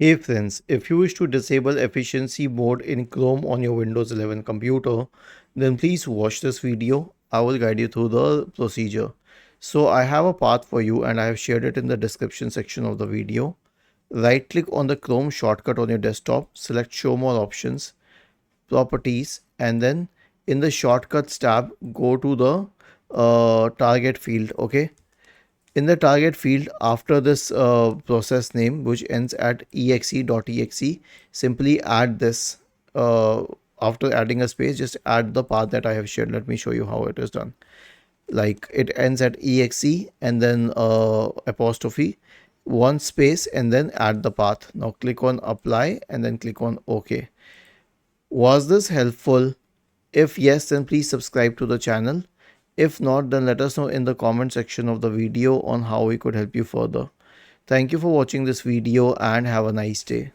Hey friends, if you wish to disable efficiency mode in Chrome on your Windows 11 computer, then please watch this video. I will guide you through the procedure. So I have a path for you and I have shared it in the description section of the video. Right click on the Chrome shortcut on your desktop, select show more options, properties, and then in the shortcuts tab, go to the target field. Okay, in the target field after this process name which ends at exe.exe, simply add this. After adding a space, just add the path that I have shared. Let me show you how it is done. Like it ends at exe and then apostrophe, one space, and then add the path. Now click on apply and then click on OK. Was this helpful? If yes, then please subscribe to the channel. If not, then let us know in the comment section of the video on how we could help you further. Thank you for watching this video and have a nice day.